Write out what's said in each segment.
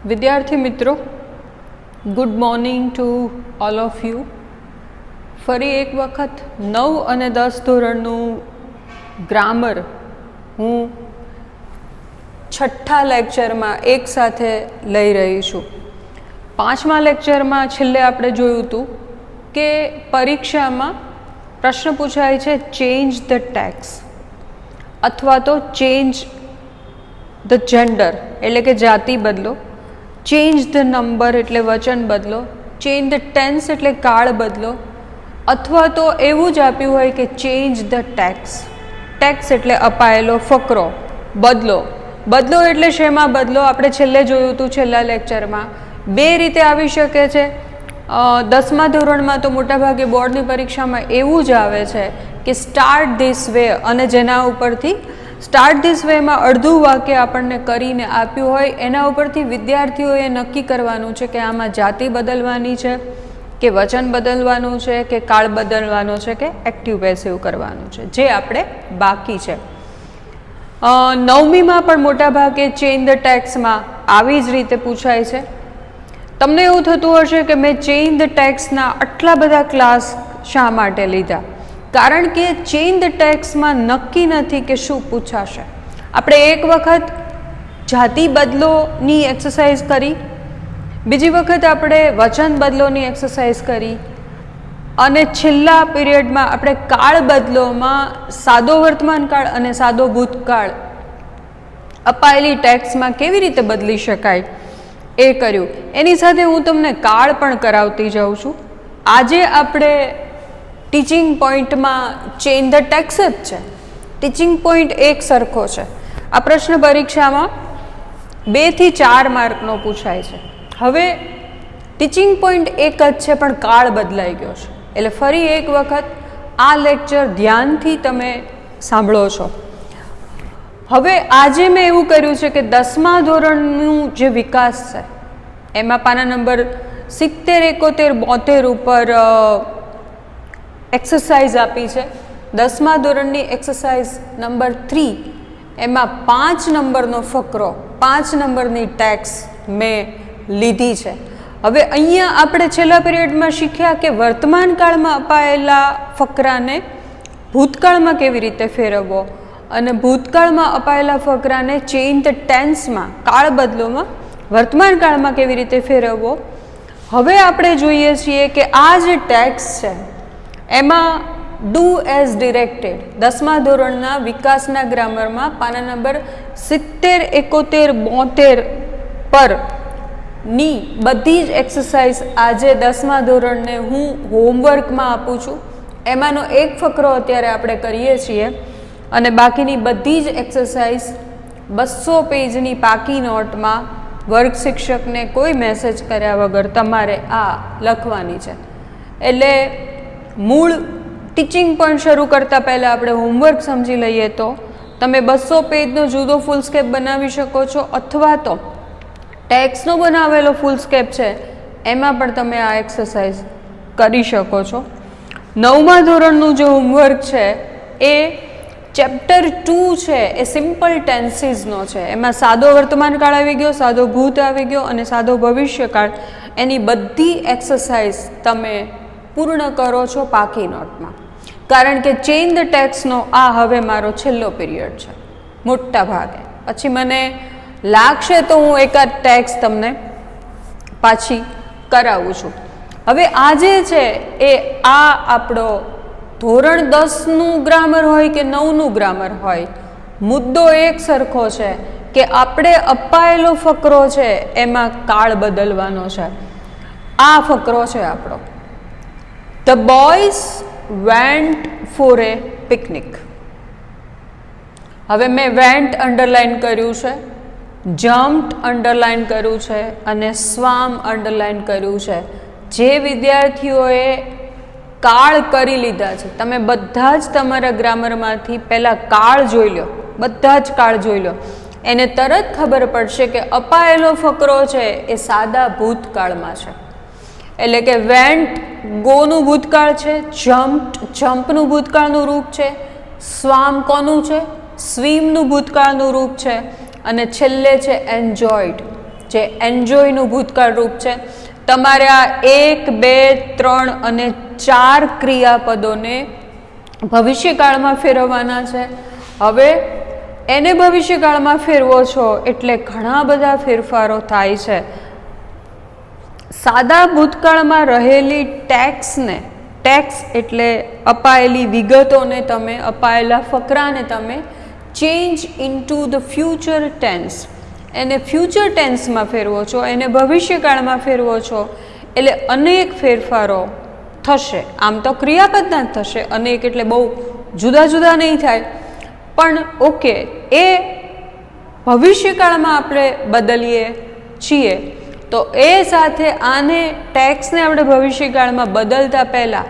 વિદ્યાર્થી મિત્રો, good morning to all of you. ફરી એક વખત 9 અને 10 ધોરણનું ગ્રામર હું છઠ્ઠા લેક્ચરમાં એક સાથે લઈ રહી છું. 5મા લેક્ચરમાં છેલ્લે આપણે જોયું હતું કે પરીક્ષામાં પ્રશ્ન પૂછાય છે ચેન્જ ધ ટેક્સ અથવા તો ચેન્જ ધ જેન્ડર એટલે કે જાતિ બદલો, ચેન્જ ધ નંબર એટલે વચન બદલો, ચેન્જ ધ ટેન્સ એટલે કાળ બદલો, અથવા તો એવું જ આપ્યું હોય કે ચેન્જ ધ ટેક્સ. ટેક્સ એટલે અપાયેલો ફકરો બદલો. બદલો એટલે શેમાં બદલો? આપણે છેલ્લે જોયું હતું છેલ્લા લેક્ચરમાં. બે રીતે આવી શકે છે. 10મા ધોરણમાં તો મોટાભાગે બોર્ડની પરીક્ષામાં એવું જ આવે છે કે સ્ટાર્ટ ધીસ વે, અને જેના ઉપરથી સ્ટાર્ટ ધીસ વેમાં અડધું વાક્ય આપણને કરીને આપ્યું હોય એના ઉપરથી વિદ્યાર્થીઓએ નક્કી કરવાનું છે કે આમાં જાતિ બદલવાની છે કે વચન બદલવાનું છે કે કાળ બદલવાનો છે કે એક્ટિવ પેસિવ કરવાનું છે, જે આપણે બાકી છે. 9મીમાં પણ મોટાભાગે ચેન્જ ધ ટેક્સમાં આવી જ રીતે પૂછાય છે. તમને એવું થતું હશે કે મેં ચેન્જ ધ ટેક્સના આટલા બધા ક્લાસ શા માટે લીધા? કારણ કે ચેન્જ ધ ટેક્સમાં નક્કી નથી કે શું પૂછાશે. આપણે એક વખત જાતિ બદલોની એક્સરસાઇઝ કરી, બીજી વખત આપણે વચન બદલોની એક્સરસાઇઝ કરી, અને છેલ્લા પીરિયડમાં આપણે કાળ બદલોમાં સાદો વર્તમાન કાળ અને સાદો ભૂતકાળ અપાયેલી ટેક્સમાં કેવી રીતે બદલી શકાય એ કર્યું. એની સાથે હું તમને કાળ પણ કરાવતી જાઉં છું. આજે આપણે ટીચિંગ પોઈન્ટમાં ચેન્જ ધ ટેક્સ જ છે. ટીચિંગ પોઈન્ટ એક સરખો છે. આ પ્રશ્ન પરીક્ષામાં 2 થી 4 માર્કનો પૂછાય છે. હવે ટીચિંગ પોઈન્ટ એક જ છે પણ કાળ બદલાઈ ગયો છે. એટલે ફરી એક વખત આ લેક્ચર ધ્યાનથી તમે સાંભળો છો. હવે આજે મેં એવું કર્યું છે કે 10મા ધોરણનું જે વિકાસ છે એમાં પાના નંબર 70, 71, 72 ઉપર એક્સરસાઇઝ આપી છે. 10મા ધોરણની એક્સરસાઇઝ નંબર 3 એમાં 5 નંબરનો ફકરો, 5 નંબરની ટેક્સ મેં લીધી છે. હવે અહીંયા આપણે છેલ્લા પીરિયડમાં શીખ્યા કે વર્તમાન કાળમાં અપાયેલા ફકરાને ભૂતકાળમાં કેવી રીતે ફેરવવો, અને ભૂતકાળમાં અપાયેલા ફકરાને ચેન્જ ધ ટેન્સમાં કાળ બદલોમાં વર્તમાન કાળમાં કેવી રીતે ફેરવવો. હવે આપણે જોઈએ છીએ કે આ જે ટેક્સ છે એમાં ડુ એઝ ડિરેક્ટેડ 10મા ધોરણના વિકાસના ગ્રામરમાં પાના નંબર 70, 71, 72 પર ની બધી જ એક્સરસાઇઝ આજે 10મા ધોરણને હું હોમવર્કમાં આપું છું. એમાંનો એક ફકરો અત્યારે આપણે કરીએ છીએ, અને બાકીની બધી જ એક્સરસાઇઝ 200 પેજની પાકી નોટમાં વર્ગ શિક્ષકને કોઈ મેસેજ કર્યા વગર તમારે આ લખવાની છે. એટલે મૂળ ટીચિંગ પોઈન્ટ શરૂ કરતાં પહેલાં આપણે હોમવર્ક સમજી લઈએ તો તમે 200 પેજનો જુદો ફૂલ સ્કેપ બનાવી શકો છો, અથવા તો ટેક્સનો બનાવેલો ફૂલ સ્કેપ છે એમાં પણ તમે આ એક્સરસાઇઝ કરી શકો છો. 9મા ધોરણનું જે હોમવર્ક છે એ ચેપ્ટર 2 છે, એ સિમ્પલ ટેન્સીસનો છે. એમાં સાદો વર્તમાન કાળ આવી ગયો, સાદો ભૂત આવી ગયો અને સાદો ભવિષ્યકાળ. એની બધી એક્સરસાઇઝ તમે પૂર્ણ કરો છો પાકી નોટમાં. કારણ કે ચેન્જ ધ ટેક્સનો આ હવે મારો છેલ્લો પીરિયડ છે મોટા ભાગે. પછી મને લાગશે તો હું એકાદ ટેક્સ તમને પાછી કરાવું છું. હવે આજે છે એ આ આપણો ધોરણ 10નું ગ્રામર હોય કે 9નું ગ્રામર હોય, મુદ્દો એક સરખો છે કે આપણે અપાયેલો ફકરો છે એમાં કાળ બદલવાનો છે. આ ફકરો છે આપણો. The boys went for A picnic. હવે મેં વેન્ટ અંડરલાઇન કર્યું છે, જમ્પ્ડ અંડરલાઇન કર્યું છે અને સ્વામ અંડરલાઇન કર્યું છે. જે વિદ્યાર્થીઓએ કાળ કરી લીધા છે, તમે બધા જ તમારા ગ્રામરમાંથી પહેલાં કાળ જોઈ લો, બધા જ કાળ જોઈ લો, એને તરત ખબર પડશે કે અપાયેલો ફકરો છે એ સાદા ભૂતકાળમાં છે. એટલે કે વેન્ટ ગોનું ભૂતકાળ છે, જમ્પનું ભૂતકાળનું રૂપ છે, સ્વામ કોનું છે? સ્વિમનું ભૂતકાળનું રૂપ છે, અને છેલ્લે છે એન્જોયડ જે એન્જોયનું ભૂતકાળ રૂપ છે. તમારે આ 1, 2, 3 અને 4 ક્રિયાપદોને ભવિષ્યકાળમાં ફેરવવાના છે. હવે એને ભવિષ્યકાળમાં ફેરવો છો એટલે ઘણા બધા ફેરફારો થાય છે. સાદા ભૂતકાળમાં રહેલી ટેક્સ એટલે અપાયેલી વિગતોને તમે, અપાયેલા ફકરાને તમે change into the future tense, એને ફ્યુચર ટેન્સમાં ફેરવો છો, એને ભવિષ્યકાળમાં ફેરવો છો એટલે અનેક ફેરફારો થશે. આમ તો ક્રિયાપદના જ થશે, અનેક એટલે બહુ જુદા જુદા નહીં થાય, પણ ઓકે, એ ભવિષ્યકાળમાં આપણે બદલીએ છીએ તો એ સાથે આને ટેક્સને આપણે ભવિષ્યકાળમાં બદલતા પહેલાં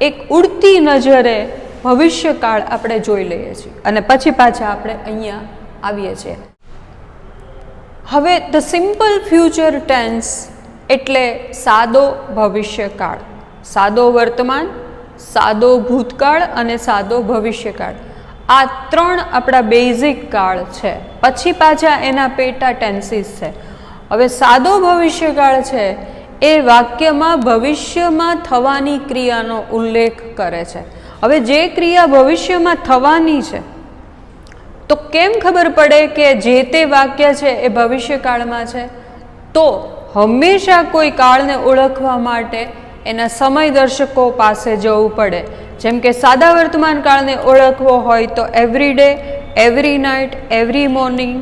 એક ઉડતી નજરે ભવિષ્યકાળ આપણે જોઈ લઈએ છીએ અને પછી પાછા આપણે અહીંયા આવીએ છીએ. હવે ધ સિમ્પલ ફ્યુચર ટેન્સ એટલે સાદો ભવિષ્યકાળ, સાદો વર્તમાન, સાદો ભૂતકાળ અને સાદો ભવિષ્યકાળ. આ 3 આપણા બેઝિક કાળ છે. પછી પાછા એના પેટા ટેન્સીસ છે. હવે સાદો ભવિષ્યકાળ છે એ વાક્યમાં ભવિષ્યમાં થવાની ક્રિયાનો ઉલ્લેખ કરે છે. હવે જે ક્રિયા ભવિષ્યમાં થવાની છે તો કેમ ખબર પડે કે જે તે વાક્ય છે એ ભવિષ્યકાળમાં છે? તો હંમેશા કોઈ કાળને ઓળખવા માટે એના સમયદર્શકો પાસે જવું પડે. જેમ કે સાદા વર્તમાન કાળને ઓળખવો હોય તો every day, every night, every morning,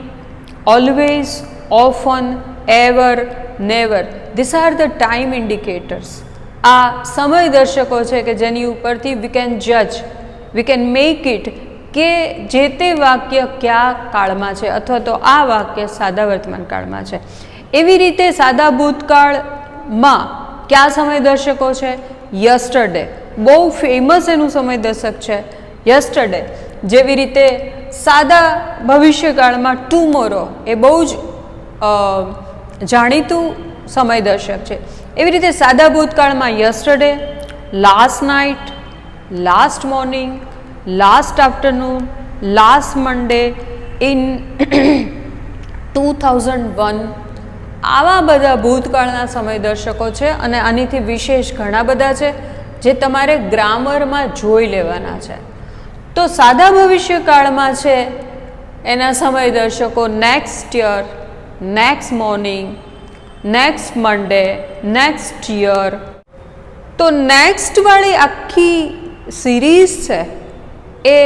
always, often, ever, never, this are the time indicators. આ સમયદર્શકો છે કે જેની ઉપરથી વી કેન જજ, વી કેન મેક ઇટ કે જે તે વાક્ય કયા કાળમાં છે અથવા તો આ વાક્ય સાદા વર્તમાન કાળમાં છે. એવી રીતે સાદા ભૂતકાળમાં કયા સમયદર્શકો છે? યસ્ટરડે, બહુ ફેમસ એનું સમયદર્શક છે યસ્ટરડે. જેવી રીતે સાદા ભવિષ્યકાળમાં ટુમોરો એ બહુ જ જાણીતું સમયદર્શક છે. એવી રીતે સાદા ભૂતકાળમાં yesterday, last night, last morning, last afternoon, last Monday, in 2001, આવા બધા ભૂતકાળના સમયદર્શકો છે અને આનીથી વિશેષ ઘણા બધા છે જે તમારે ગ્રામરમાં જોઈ લેવાના છે. તો સાદા ભવિષ્યકાળમાં છે એના સમયદર્શકો next year, next morning, next Monday, next year. તો નેક્સ્ટવાળી આખી સિરીઝ છે એ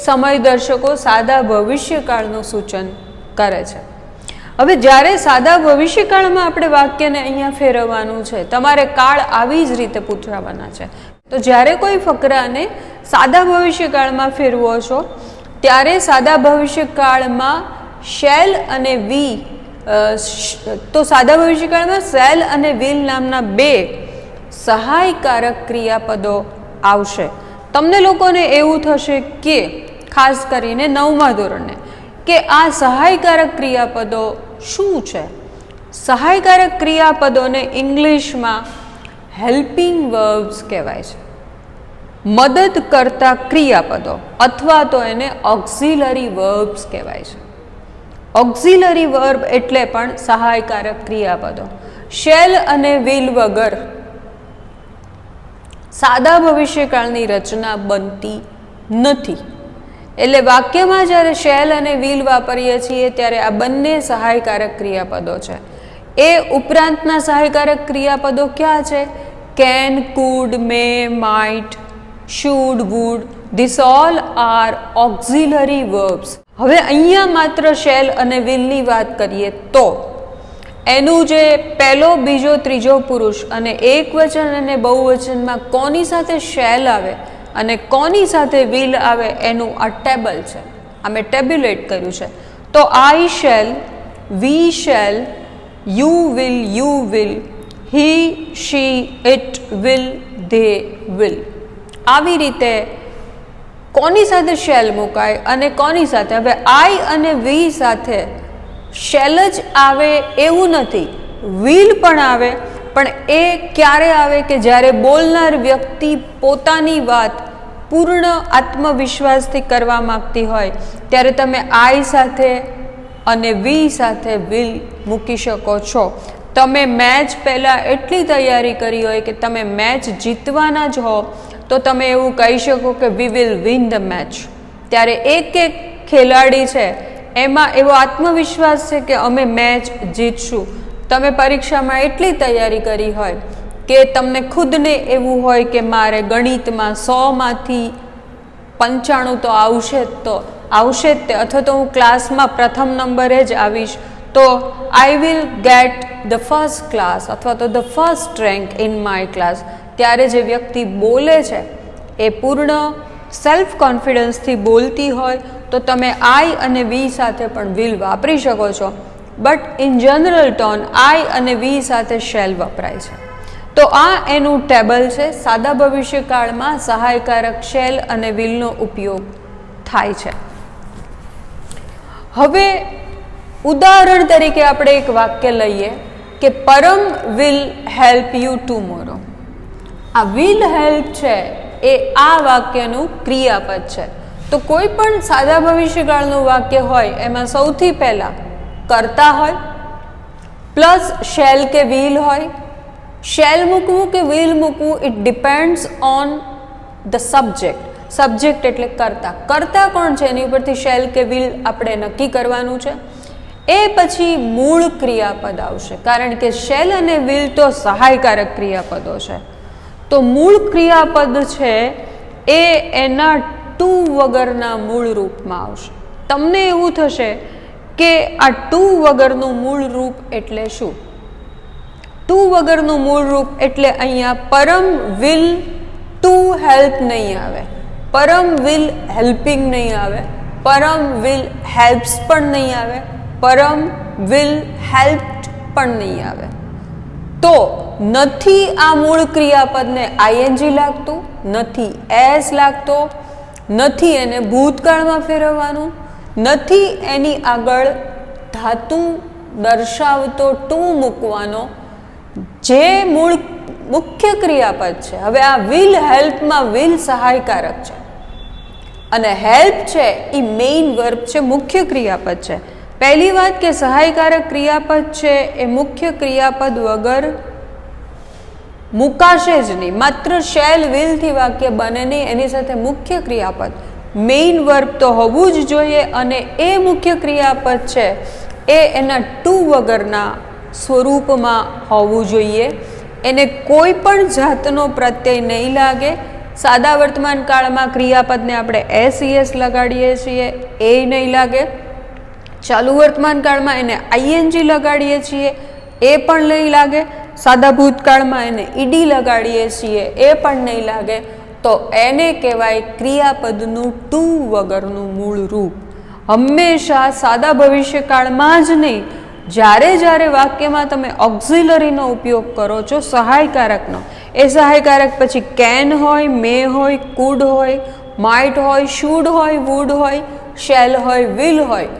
સમયદર્શકો સાદા ભવિષ્યકાળનું સૂચન કરે છે. હવે જ્યારે સાદા ભવિષ્યકાળમાં આપણે વાક્યને અહીંયા ફેરવવાનું છે, તમારે કાળ આવી જ રીતે પૂછવાના છે. તો જ્યારે કોઈ ફકરાને સાદા ભવિષ્યકાળમાં ફેરવો છો ત્યારે સાદા ભવિષ્યકાળમાં શેલ અને વી, તો સાદા ભવિષ્યકાળમાં શેલ અને વિલ નામના 2 સહાયકારક ક્રિયાપદો આવશે. તમને લોકોને એવું થશે કે ખાસ કરીને 9મા ધોરણને કે આ સહાયકારક ક્રિયાપદો શું છે? સહાયકારક ક્રિયાપદોને ઇંગ્લિશમાં હેલ્પિંગ વર્બ્સ કહેવાય છે, મદદ કરતા ક્રિયાપદો, અથવા તો એને ઓક્ઝિલરી વર્બ્સ કહેવાય છે. ઓક્ઝિલરી વર્બ એટલે પણ સહાયકારક ક્રિયાપદો. શેલ અને વિલ વગર સાદા ભવિષ્યકાળની રચના બનતી નથી. એટલે વાક્યમાં જ્યારે શેલ અને વિલ વાપરીએ છીએ ત્યારે આ બંને સહાયકારક ક્રિયાપદો છે. એ ઉપરાંતના સહાયકારક ક્રિયાપદો ક્યાં છે? Can, could, may, might, should, would, this all are auxiliary verbs. હવે અહીંયા માત્ર શેલ અને વિલની વાત કરીએ તો એનું જે પહેલો, બીજો, ત્રીજો પુરુષ અને એકવચન અને બહુવચનમાં કોની સાથે શેલ આવે અને કોની સાથે વિલ આવે એનું આ ટેબલ છે. આ મેં ટેબ્યુલેટ કર્યું છે. તો I shall, we shall, you will, he, she, it will, they will. આવી રીતે કોની સાથે શેલ મુકાય અને કોની સાથે? હવે આઈ અને વી સાથે શેલ જ આવે એવું નથી, વિલ પણ આવે, પણ એ ક્યારે આવે કે જ્યારે બોલનાર વ્યક્તિ પોતાની વાત પૂર્ણ આત્મવિશ્વાસથી કરવા માગતી હોય ત્યારે તમે આઈ સાથે અને વી સાથે વિલ મૂકી શકો છો. તમે મેચ પહેલાં એટલી તૈયારી કરી હોય કે તમે મેચ જીતવાના જ હો તો તમે એવું કહી શકો કે we will win the match. ત્યારે એક એક ખેલાડી છે એમાં એવો આત્મવિશ્વાસ છે કે અમે મેચ જીતશું. તમે પરીક્ષામાં એટલી તૈયારી કરી હોય કે તમને ખુદને એવું હોય કે મારે ગણિતમાં 100માંથી 95 તો આવશે જ તે, અથવા તો હું ક્લાસમાં પ્રથમ નંબરે જ આવીશ, તો I will get the first class અથવા તો the first rank in my class. ત્યારે જે વ્યક્તિ બોલે છે એ પૂર્ણ સેલ્ફ કોન્ફિડન્સથી બોલતી હોય તો તમે આઈ અને વી સાથે પણ વિલ વાપરી શકો છો. બટ ઇન જનરલ ટોન આઈ અને વી સાથે શેલ વપરાય છે. તો આ એનું ટેબલ છે. સાદા ભવિષ્યકાળમાં સહાયકારક શેલ અને વિલનો ઉપયોગ થાય છે. હવે ઉદાહરણ તરીકે આપણે એક વાક્ય લઈએ કે Param will help you tomorrow. આ વિલ હેલ્પ છે એ આ વાક્યનું ક્રિયાપદ છે. તો કોઈ પણ સાદા ભવિષ્યકાળનું વાક્ય હોય એમાં સૌથી પહેલાં કર્તા હોય પ્લસ શેલ કે વિલ હોય. શેલ મૂકવું કે વિલ મૂકવું it depends on the subject. Subject એટલે કર્તા કોણ છે એની ઉપરથી શેલ કે વિલ આપણે નક્કી કરવાનું છે. એ પછી મૂળ ક્રિયાપદ આવશે, કારણ કે શેલ અને વિલ તો સહાયકારક ક્રિયાપદો છે. તો મૂળ ક્રિયાપદ છે એ એના ટુ વગરના મૂળ રૂપમાં આવશે. તમને એવું થશે કે આ ટુ વગરનું મૂળ રૂપ એટલે શું? ટુ વગરનું મૂળ રૂપ એટલે અહીંયા પરમ વિલ ટુ હેલ્પ નહીં આવે, પરમ વિલ હેલ્પિંગ નહીં આવે, પરમ વિલ હેલ્પ્સ પણ નહીં આવે, પરમ વિલ હેલ્પ્ડ પણ નહીં આવે. તો નથી આ મૂળ ક્રિયાપદને આઈએનજી લાગતું, નથી એસ લાગતો, નથી એને ભૂતકાળમાં ફેરવવાનું, નથી એની આગળ ધાતુ દર્શાવતો ટુ મૂકવાનો. જે મૂળ મુખ્ય ક્રિયાપદ છે, હવે આ વિલ હેલ્પમાં વિલ સહાયકારક છે અને હેલ્પ છે એ મેઇન વર્બ છે, મુખ્ય ક્રિયાપદ છે. પહેલી વાત કે સહાયકારક ક્રિયાપદ છે એ મુખ્ય ક્રિયાપદ વગર મુકાશે જ નહીં. માત્ર શેલ વિલથી વાક્ય બને નહીં, એની સાથે મુખ્ય ક્રિયાપદ મેઇન વર્બ તો હોવું જ જોઈએ અને એ મુખ્ય ક્રિયાપદ છે એ એના ટુ વગરના સ્વરૂપમાં હોવું જોઈએ. એને કોઈ પણ જાતનો પ્રત્યય નહીં લાગે. સાદા વર્તમાન કાળમાં ક્રિયાપદને આપણે એસ લગાડીએ છીએ, એ નહીં લાગે. ચાલુ વર્તમાન કાળમાં એને આઈએનજી લગાડીએ છીએ, એ પણ નહીં લાગે. સાદા ભૂતકાળમાં એને ઈડી લગાડીએ છીએ, એ પણ નહીં લાગે. તો એને કહેવાય ક્રિયાપદનું ટુ વગરનું મૂળ રૂપ. હંમેશા સાદા ભવિષ્યકાળમાં જ નહીં, જ્યારે જ્યારે વાક્યમાં તમે ઓક્ઝિલરીનો ઉપયોગ કરો છો સહાયકારકનો, એ સહાયકારક પછી કેન હોય, મે હોય, કુડ હોય, માઇટ હોય, શુડ હોય, વુડ હોય, શેલ હોય, વિલ હોય,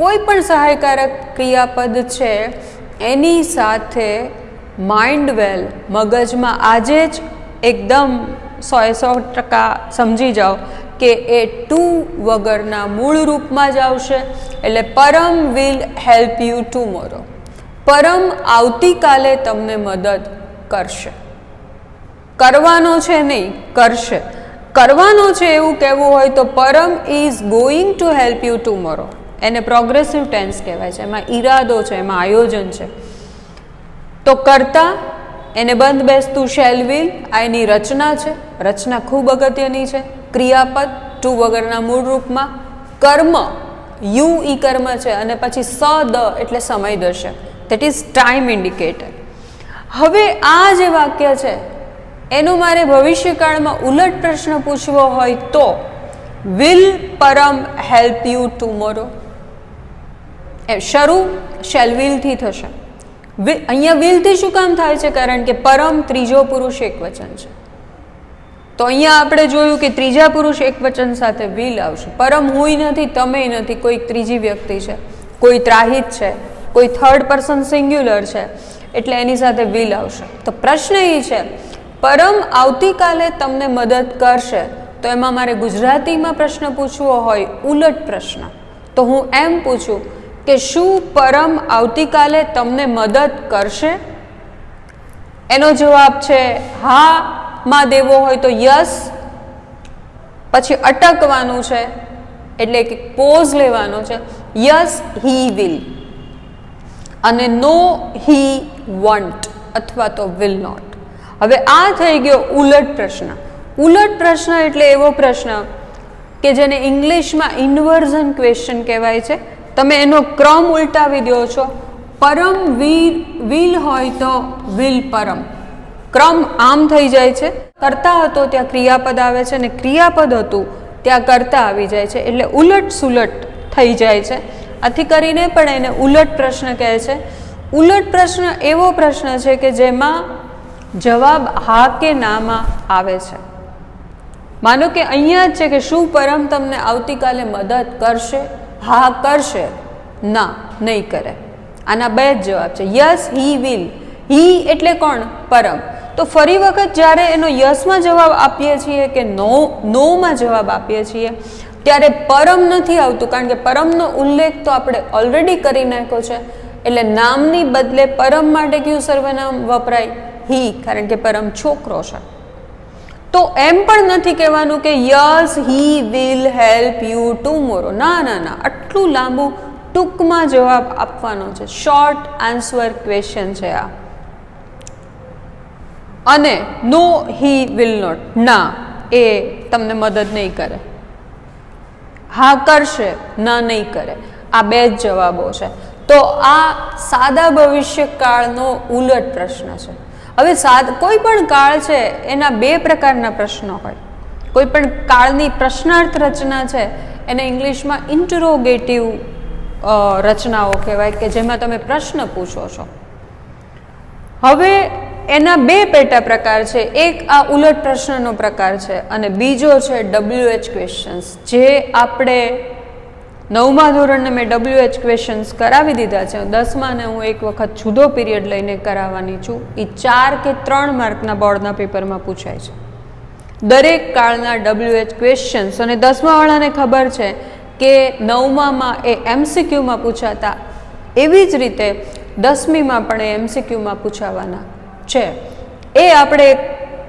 કોઈ પણ સહાયકારક ક્રિયાપદ છે એની સાથે માઇન્ડ વેલ મગજમાં આજે જ એકદમ 100% સમજી જાઓ કે એ ટુ વગરના મૂળ રૂપમાં જ આવશે. એટલે પરમ will help you tomorrow. Param આવતીકાલે તમને મદદ કરશે. કરવાનો છે નહીં, કરશે. કરવાનો છે એવું કહેવું હોય તો Param is going to help you tomorrow. એને પ્રોગ્રેસિવ ટેન્સ કહેવાય છે. એમાં ઈરાદો છે, એમાં આયોજન છે. તો કરતા એને બંધ બેસતું શેલ વિલ, આ એની રચના છે. રચના ખૂબ અગત્યની છે. ક્રિયાપદ ટુ વગરના મૂળ રૂપમાં. કર્મ યુ ઈ કર્મ છે અને પછી સ દ એટલે સમય દર્શક, દેટ ઇઝ ટાઈમ ઇન્ડિકેટર. હવે આ જે વાક્ય છે એનો મારે ભવિષ્યકાળમાં ઉલટ પ્રશ્ન પૂછવો હોય તો will Param help you tomorrow. શરૂ શેલ વિલથી થશે. અહીંયા વિલથી શું કામ થાય છે? કારણ કે પરમ ત્રીજો પુરુષ એકવચન છે. તો અહીંયા આપણે જોયું કે ત્રીજા પુરુષ એકવચન સાથે વિલ આવશે. પરમ હુંય નથી, તમે નથી, કોઈ ત્રીજી વ્યક્તિ છે, કોઈ ત્રાહિત છે, કોઈ થર્ડ પર્સન સિંગ્યુલર છે, એટલે એની સાથે વિલ આવશે. તો પ્રશ્ન એ છે પરમ આવતીકાલે તમને મદદ કરશે, તો એમાં મારે ગુજરાતીમાં પ્રશ્ન પૂછવો હોય ઉલટ પ્રશ્ન, તો હું એમ પૂછું કે શું પરમ આવતીકાલે તમને મદદ કરશે? એનો જવાબ છે હા માં દેવો હોય તો યસ, પછી અટકવાનું છે એટલે કે પોઝ લેવાનો છે, યસ હી વિલ, અને નો હી વોન્ટ અથવા તો વિલ નોટ. હવે આ થઈ ગયો ઉલટ પ્રશ્ન. ઉલટ પ્રશ્ન એટલે એવો પ્રશ્ન કે જેને ઇંગ્લિશમાં ઇન્વર્ઝન ક્વેશ્ચન કહેવાય છે. તમે એનો ક્રમ ઉલટાવી દો છો. પરમ વિલ હોય તો વિલ પરમ, ક્રમ આમ થઈ જાય છે. કરતા હતો ત્યાં ક્રિયાપદ આવે છે, અને ક્રિયાપદ હતું ત્યાં કરતા આવી જાય છે, એટલે ઉલટ સુલટ થઈ જાય છે. આથી કરીને પણ એને ઉલટ પ્રશ્ન કહે છે. ઉલટ પ્રશ્ન એવો પ્રશ્ન છે કે જેમાં જવાબ હા કે નામાં આવે છે. માનો કે અહીંયા જ છે કે શું પરમ તમને આવતીકાલે મદદ કરશે? હા કરશે, ના નહીં કરે. આના બે જ જવાબ છે, યસ હી વિલ. હી એટલે કોણ? પરમ. તો ફરી વખત જ્યારે એનો યસમાં જવાબ આપીએ છીએ કે નોમાં જવાબ આપીએ છીએ ત્યારે પરમ નથી આવતું, કારણ કે પરમનો ઉલ્લેખ તો આપણે ઓલરેડી કરી નાખ્યો છે. એટલે નામની બદલે પરમ માટે કયું સર્વનામ વપરાય? હી, કારણ કે પરમ છોકરો છે. તો એમ પણ નથી કહેવાનું કે yes he will help you tomorrow. ના ના ના, આટલું લાંબુ ટૂંકમાં જવાબ આપવાનો છે. શોર્ટ આન્સર ક્વેશ્ચન છે આ. અને નો હી વિલ નોટ, ના એ તમને મદદ નહીં કરે. હા કરશે, ના નહીં કરે. આ બે જ જવાબો છે. તો આ સાદા ભવિષ્યકાળનો ઉલટ પ્રશ્ન છે. હવે કોઈ પણ કાળ છે એના બે પ્રકારના પ્રશ્નો હોય. કોઈ પણ કાળની પ્રશ્નાર્થ રચના છે એને ઇંગ્લિશમાં ઇન્ટરોગેટિવ રચનાઓ કહેવાય, કે જેમાં તમે પ્રશ્ન પૂછો છો. હવે એના બે પેટા પ્રકાર છે. એક આ ઉલટ પ્રશ્નનો પ્રકાર છે, અને બીજો છે WH ક્વેશ્ચન્સ, જે આપણે 9મા ધોરણને મેં WH ક્વેશ્ચન્સ કરાવી દીધા છે. 10માને હું એક વખત જુદો પીરિયડ લઈને કરાવવાની છું. એ 4 કે 3 માર્કના બોર્ડના પેપરમાં પૂછાય છે. દરેક કાળના WH ક્વેશ્ચન્સ, અને 10મા વાળાને ખબર છે કે 9મામાં એ MCQમાં પૂછાતા, એવી જ રીતે 10મીમાં પણ એ MCQમાં પૂછાવાના છે. એ આપણે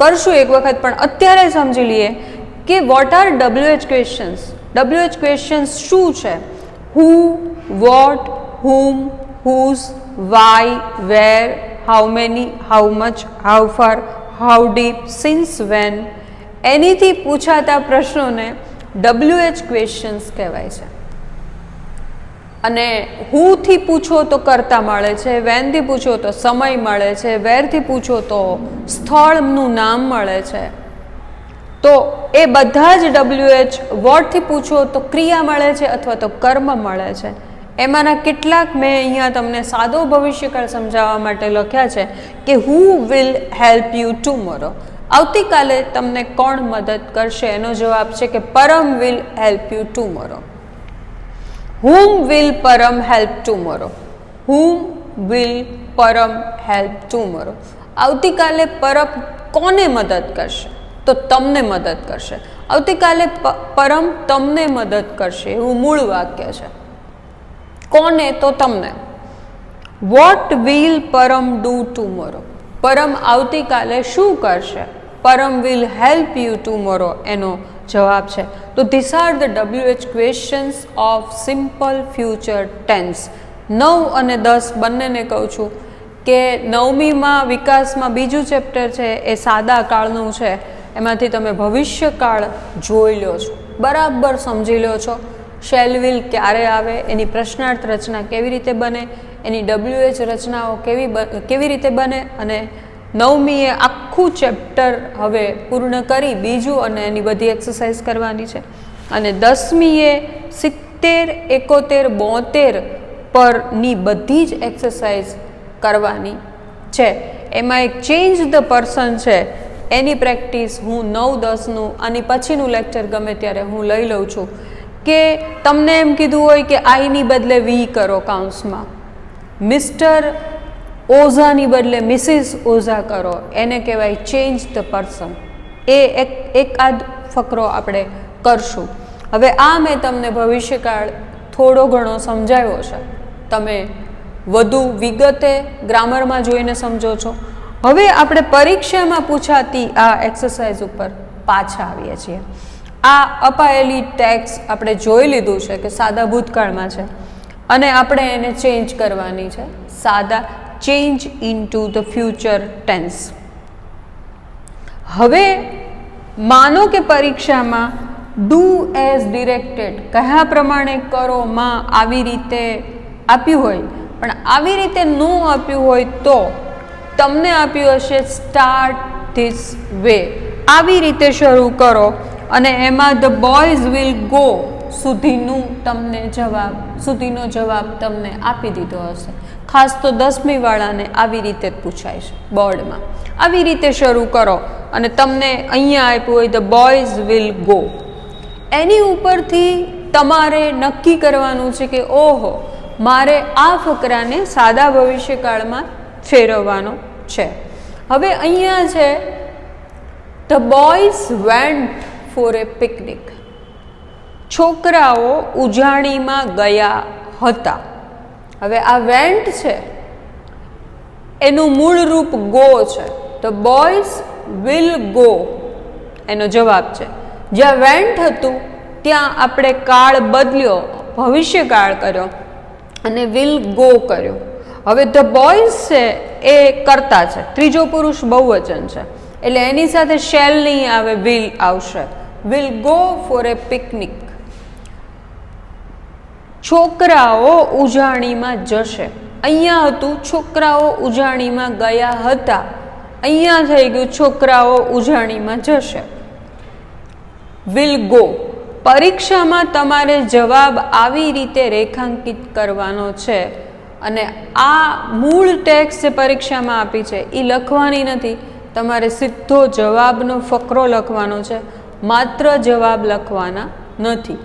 કરશું એક વખત, પણ અત્યારે સમજી લઈએ કે what are WH questions. WH questions શું છે? Who, what, whom, whose, why, where, how many, how much, how far, how deep, since, when. એનીથી પૂછાતા પ્રશ્નોને WH ક્વેશ્ચન્સ કહેવાય છે. અને હુથી પૂછો તો કરતા મળે છે, વેનથી પૂછો તો સમય મળે છે, વેરથી પૂછો તો સ્થળનું નામ મળે છે. તો એ બધા જ WH. વોટથી પૂછો તો ક્રિયા મળે છે અથવા તો કર્મ મળે છે. એમાંના કેટલાક મેં અહીંયા તમને સાદો ભવિષ્યકાળ સમજાવવા માટે લખ્યા છે કે who will help you tomorrow. આવતીકાલે તમને કોણ મદદ કરશે? એનો જવાબ છે કે Param will help you tomorrow. whom will Param help tomorrow? whom will Param help tomorrow? આવતીકાલે પરમ કોને મદદ કરશે? તો તમને મદદ કરશે. આવતીકાલે પરમ તમને મદદ કરશે, એવું મૂળ વાક્ય છે. કોને? તો તમને. What will Param do tomorrow? Param આવતીકાલે શું કરશે? Param will help you tomorrow એનો જવાબ છે. તો this are the WH questions of simple future tense. 9 અને 10 બંનેને કહું છું કે 9મીમાં વિકાસમાં બીજું ચેપ્ટર છે એ સાદા કાળનું છે. એમાંથી તમે ભવિષ્યકાળ જોઈ લો છો, બરાબર સમજી લો છો. શેલ વિલ ક્યારે આવે, એની પ્રશ્નાર્થ રચના કેવી રીતે બને, એની WH રચનાઓ કેવી રીતે બને, અને 9મીએ આખું ચેપ્ટર હવે પૂર્ણ કરી બીજું, અને એની બધી એક્સરસાઇઝ કરવાની છે. અને 10મીએ 70, 71, 72 પરની બધી જ એક્સરસાઇઝ કરવાની છે. એમાં એક ચેન્જ ધ પર્સન છે, એની પ્રેક્ટિસ હું 9, 10નું આની પછીનું લેક્ચર ગમે ત્યારે હું લઈ લઉં છું. કે તમને એમ કીધું હોય કે આઈની બદલે વી કરો કાઉન્સમાં, મિસ્ટર ઓઝાની બદલે મિસિસ ઓઝા કરો, એને કહેવાય ચેન્જ ધ પર્સન. એ એકાદ ફકરો આપણે કરશું. હવે આ મેં તમને ભવિષ્યકાળ થોડો ઘણો સમજાવ્યો છે. તમે વધુ વિગતે ગ્રામરમાં જોઈને સમજો છો. હવે આપણે પરીક્ષામાં પૂછાતી આ એક્સરસાઇઝ ઉપર પાછા આવીએ છીએ. આ અપાયેલી ટેક્સ આપણે જોઈ લીધું છે કે સાદા ભૂતકાળમાં છે અને આપણે એને ચેન્જ કરવાની છે, સાદા change into the future tense. હવે માનો કે પરીક્ષામાં ડુ એઝ ડિરેક્ટેડ, કયા પ્રમાણે કરો માં આવી રીતે આપ્યું હોય, પણ આવી રીતે ન આપ્યું હોય તો તમને આપ્યું હશે સ્ટાર્ટ ધીસ વે, આવી રીતે શરૂ કરો અને એમાં ધ બોયઝ વિલ ગો સુધીનો જવાબ તમને આપી દીધો હશે. ખાસ તો 10મી વાળાને આવી રીતે જ પૂછાય છે બોર્ડમાં. આવી રીતે શરૂ કરો અને તમને અહીંયા આપ્યું હોય ધ બોયઝ વિલ ગો. એની ઉપરથી તમારે નક્કી કરવાનું છે કે ઓહો, મારે આ ફકરાને સાદા ભવિષ્યકાળમાં ફેરવવાનો છે. હવે અહીંયા છે the boys went for A picnic. છોકરાઓ ઉજાણીમાં ગયા હતા. હવે આ વેન્ટ છે એનું મૂળ રૂપ ગો છે. ધ બોયઝ વિલ ગો એનો જવાબ છે. જ્યાં વેન્ટ હતું ત્યાં આપણે કાળ બદલ્યો, ભવિષ્યકાળ કર્યો અને વિલ ગો કર્યો. હવે ધ બોયઝ છે એ કર્તા છે, ત્રીજો પુરુષ બહુવચન છે એટલે એની સાથે શેલ નહીં આવે, વિલ આવશે. Will go for A picnic. છોકરાઓ ઉજાણીમાં જશે. અહીંયા હતું છોકરાઓ ઉજાણીમાં ગયા હતા, અહીંયા થઈ ગયું છોકરાઓ ઉજાણીમાં જશે. Will go. પરીક્ષામાં તમારે જવાબ આવી રીતે રેખાંકિત કરવાનો છે અને આ મૂળ ટેક્સ્ટ જે પરીક્ષામાં આપી છે એ લખવાની નથી, તમારે સીધો જવાબનો ફકરો લખવાનો છે, માત્ર જવાબ લખવાના નથી.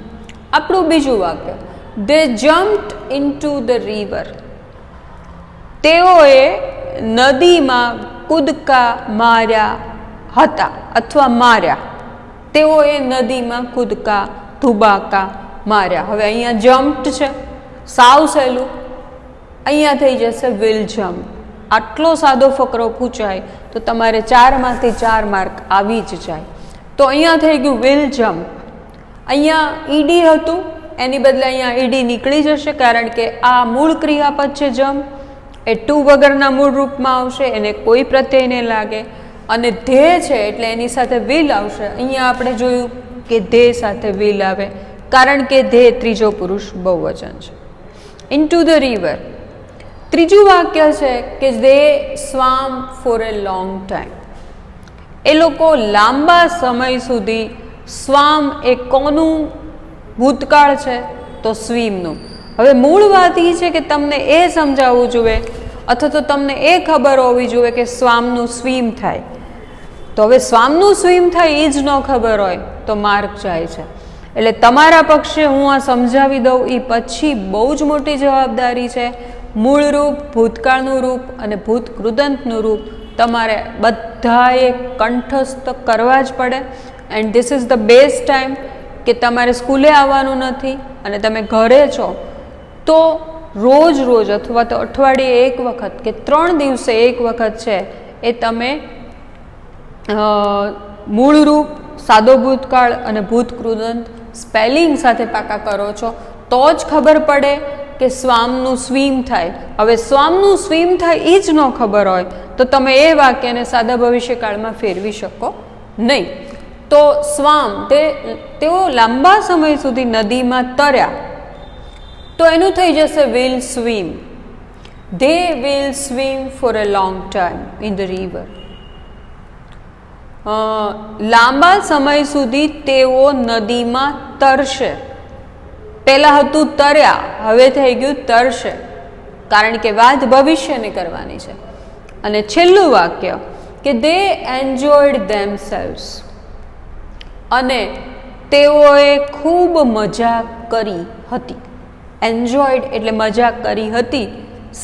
આપણું બીજું વાક્ય, they jumped into the river. તેઓએ નદીમાં કૂદકા માર્યા હતા અથવા માર્યા. તેઓએ નદીમાં કૂદકા ધુબાકા માર્યા. હવે અહીંયા જમ્પ્ડ છે, સાવ સહેલું. અહીંયા થઈ જશે વિલ જમ્પ. આટલો સાદો ફકરો પૂછાય તો તમારે 4માંથી 4 માર્ક આવી જ જાય. તો અહીંયા થઈ ગયું વિલ જમ્પ. અહીંયા ઈડી હતું એની બદલે અહીંયા ઈડી નીકળી જશે કારણ કે આ મૂળ ક્રિયાપદ છે જમ્પ, એ ટુ વગરના મૂળ રૂપમાં આવશે, એને કોઈ પ્રત્યય નહીં લાગે. અને ધે છે એટલે એની સાથે વિલ આવશે. અહીંયા આપણે જોયું કે ધે સાથે વિલ આવે કારણ કે ધે ત્રીજો પુરુષ બહુવચન છે. Into the river. ત્રીજું વાક્ય છે કે દે સ્વામ ફોર એ લોંગ ટાઈમ. એ લોકો લાંબા સમય સુધી, સ્વામ એ કોનું ભૂતકાળ છે તો સ્વીમનું. હવે મૂળ વાત એ છે કે તમને એ સમજાવવું જોઈએ અથવા તો તમને એ ખબર હોવી જોઈએ કે સ્વામનું સ્વીમ થાય. તો હવે સ્વામનું સ્વીમ થાય એ જ ન ખબર હોય તો માર્ક જાય છે. એટલે તમારા પક્ષે હું આ સમજાવી દઉં એ પછી બહુ જ મોટી જવાબદારી છે. મૂળ રૂપ, ભૂતકાળનું રૂપ અને ભૂત કૃદંતનું રૂપ તમારે બધાએ કંઠસ્થ કરવા જ પડે. And this is the best time કે તમારે સ્કૂલે આવવાનું નથી અને તમે ઘરે છો તો રોજ અથવા તો અઠવાડિયે એક વખત કે 3 દિવસે એક વખત છે એ તમે મૂળ રૂપ, સાદો ભૂતકાળ અને ભૂત કૃદંત સ્પેલિંગ સાથે પાકા કરો છો તો જ ખબર પડે કે સ્વામનું સ્વીમ થાય. હવે સ્વામનું સ્વીમ થાય એ જ ન ખબર હોય તો તમે એ વાક્યને સાદા ભવિષ્યકાળમાં ફેરવી શકો નહીં. તો સ્વામ તેઓ લાંબા સમય સુધી નદીમાં તર્યા તો એનું થઈ જશે will swim. They will swim for a long time in the river. લાંબા સમય સુધી તેઓ નદીમાં તરશે. પહેલાં હતું તર્યા, હવે થઈ ગયું તરશે કારણ કે વાત ભવિષ્યની કરવાની છે. અને છેલ્લું વાક્ય કે દે એન્જોયડ ધેમસેલ્વ્સ. અને તેઓએ ખૂબ મજા કરી હતી. એન્જોયડ એટલે મજા કરી હતી.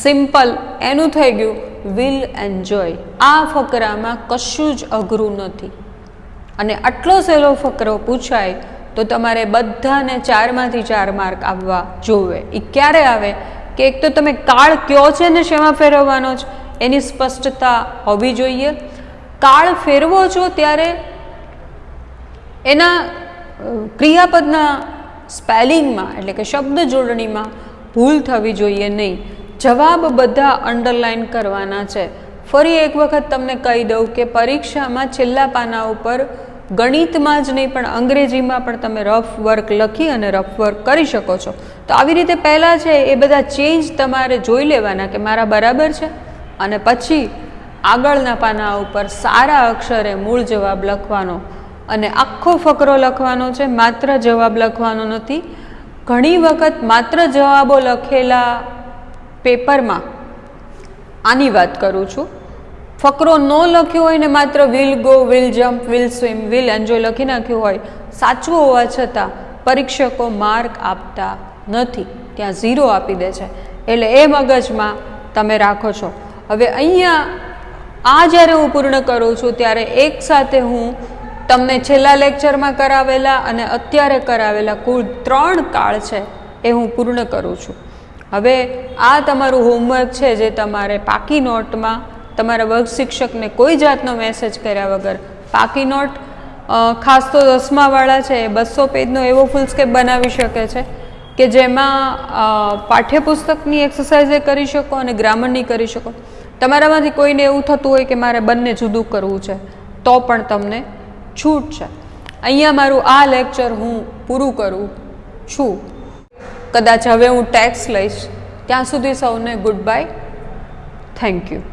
સિમ્પલ એનું થઈ ગયું વિલ એન્જોય. આ ફકરામાં કશું જ અઘરું નથી અને આટલો સહેલો ફકરો પૂછાય તો તમારે બધાને 4માંથી 4 માર્ક આવવા જોવે. એ ક્યારે આવે કે એક તો તમે કાળ કયો છે ને શેમાં ફેરવવાનો છે એની સ્પષ્ટતા હોવી જોઈએ. કાળ ફેરવો છો ત્યારે એના ક્રિયાપદના સ્પેલિંગમાં એટલે કે શબ્દ જોડણીમાં ભૂલ થવી જોઈએ નહીં. જવાબ બધા અંડરલાઇન કરવાના છે. ફરી એક વખત તમને કહી દઉં કે પરીક્ષામાં છેલ્લા પાના ઉપર ગણિતમાં જ નહીં પણ અંગ્રેજીમાં પણ તમે રફ વર્ક લખી અને રફ વર્ક કરી શકો છો. તો આવી રીતે પહેલાં છે એ બધા ચેન્જ તમારે જોઈ લેવાના કે મારા બરાબર છે, અને પછી આગળના પાના ઉપર સારા અક્ષરે મૂળ જવાબ લખવાનો અને આખો ફકરો લખવાનો છે, માત્ર જવાબ લખવાનો નથી. ઘણી વખત માત્ર જવાબો લખેલા પેપરમાં આની વાત કરું છું, ફકરો ન લખ્યો હોય ને માત્ર will go, will jump, will swim, will enjoy લખી નાખ્યું હોય, સાચું હોવા છતાં પરીક્ષકો માર્ક આપતા નથી, ત્યાં 0 આપી દે છે. એટલે એ મગજમાં તમે રાખો છો. હવે અહીંયા આ જ્યારે હું પૂર્ણ કરું છું ત્યારે એક સાથે હું તમને છેલ્લા લેક્ચરમાં કરાવેલા અને અત્યારે કરાવેલા કુલ 3 કાળ છે એ હું પૂર્ણ કરું છું. હવે આ તમારું હોમવર્ક છે જે તમારે પાકી નોટમાં તમારા વર્ગ શિક્ષકને કોઈ જાતનો મેસેજ કર્યા વગર પાકી નોટ, ખાસ તો 10માવાળા છે એ 200 પેજનો એવો ફૂલસ્કેપ બનાવી શકે છે કે જેમાં પાઠ્યપુસ્તકની એક્સરસાઇઝ કરી શકો અને ગ્રામરની કરી શકો. તમારામાંથી કોઈને એવું થતું હોય કે મારે બંને જુદું કરવું છે તો પણ તમને છૂટ છે. અહીંયા મારું આ લેક્ચર હું પૂરું કરું છું. કદાચ હવે હું ટેક્સ લઈશ. ત્યાં સુધી સૌને ગુડ બાય. Thank you.